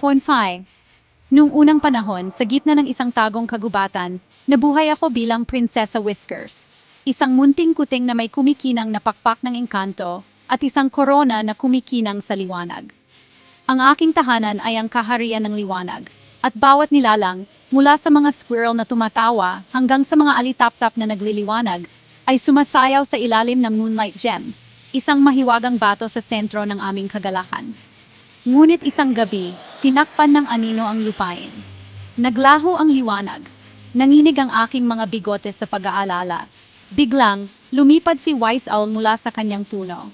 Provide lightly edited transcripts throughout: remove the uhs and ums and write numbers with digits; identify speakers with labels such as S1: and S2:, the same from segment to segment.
S1: 0.5. Nung unang panahon, sa gitna ng isang tagong kagubatan, nabuhay ako bilang Prinsesa Whiskers. Isang munting kuting na may kumikinang na pakpak ng engkanto, at isang korona na kumikinang sa liwanag. Ang aking tahanan ay ang kaharian ng liwanag, at bawat nilalang, mula sa mga squirrel na tumatawa hanggang sa mga alitaptap na nagliliwanag, ay sumasayaw sa ilalim ng Moonlight Gem, isang mahiwagang bato sa sentro ng aming kagalakan. Ngunit isang gabi, tinakpan ng anino ang lupain. Naglaho ang liwanag. Nanginig ang aking mga bigote sa pag-aalala. Biglang, lumipad si Wise Owl mula sa kanyang puno.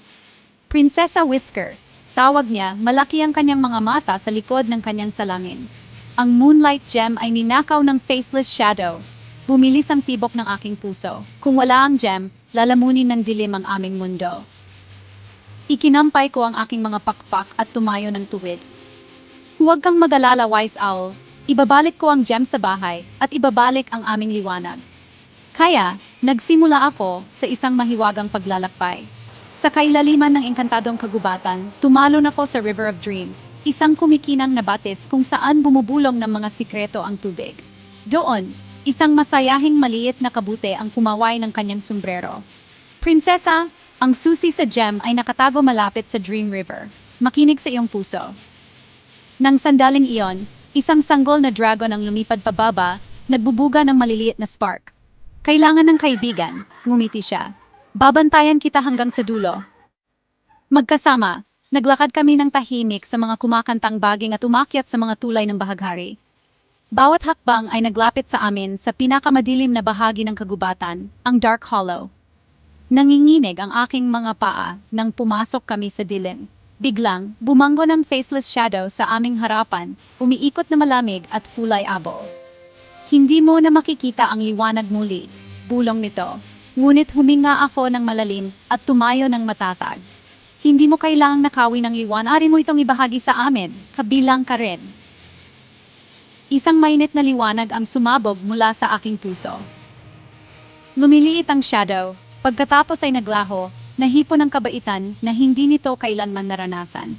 S1: Prinsesa Whiskers, tawag niya, malaki ang kanyang mga mata sa likod ng kanyang salamin. Ang Moonlight Gem ay ninakaw ng Faceless Shadow. Bumilis ang tibok ng aking puso. Kung wala ang gem, lalamunin ng dilim ang aming mundo. Ikinampay ko ang aking mga pakpak at tumayo ng tuwid. Huwag kang mag-alala, Wise Owl. Ibabalik ko ang gem sa bahay at ibabalik ang aming liwanag. Kaya, nagsimula ako sa isang mahiwagang paglalakbay. Sa kailaliman ng engkantadong kagubatan, tumalon ako sa River of Dreams, isang kumikinang na batis kung saan bumubulong ng mga sikreto ang tubig. Doon, isang masayahing maliit na kabute ang kumaway ng kanyang sombrero. Prinsesa, ang susi sa gem ay nakatago malapit sa Dream River. Makinig sa iyong puso. Nang sandaling iyon, isang sanggol na dragon ang lumipad pababa, nagbubuga ng maliliit na spark. Kailangan ng kaibigan, ngumiti siya. Babantayan kita hanggang sa dulo. Magkasama, naglakad kami ng tahimik sa mga kumakantang baging at umakyat sa mga tulay ng bahaghari. Bawat hakbang ay naglapit sa amin sa pinakamadilim na bahagi ng kagubatan, ang Dark Hollow. Nanginginig ang aking mga paa nang pumasok kami sa dilim. Biglang, bumanggo ng Faceless Shadow sa aming harapan, umiikot na malamig at kulay abo. Hindi mo na makikita ang liwanag muli, bulong nito. Ngunit huminga ako ng malalim at tumayo ng matatag. Hindi mo kailangang nakawin ng liwanag, ari mo itong ibahagi sa amin, kabilang ka rin. Isang mainit na liwanag ang sumabog mula sa aking puso. Lumiliit ang shadow, pagkatapos ay naglaho, nahipon ng kabaitan na hindi nito kailanman naranasan.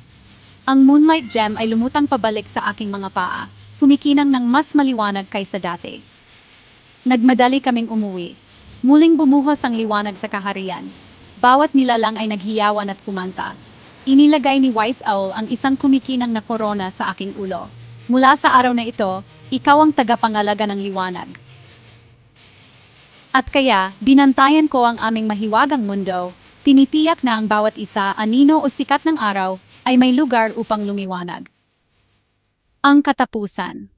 S1: Ang Moonlight Gem ay lumutang pabalik sa aking mga paa, kumikinang ng mas maliwanag kaysa dati. Nagmadali kaming umuwi. Muling bumuhos ang liwanag sa kaharian. Bawat nilalang ay naghiyawan at kumanta. Inilagay ni Wise Owl ang isang kumikinang na korona sa aking ulo. Mula sa araw na ito, ikaw ang tagapangalaga ng liwanag. At kaya, binantayan ko ang aming mahiwagang mundo, tinitiyak na ang bawat isa, anino o sikat ng araw, ay may lugar upang lumiwanag. Ang katapusan.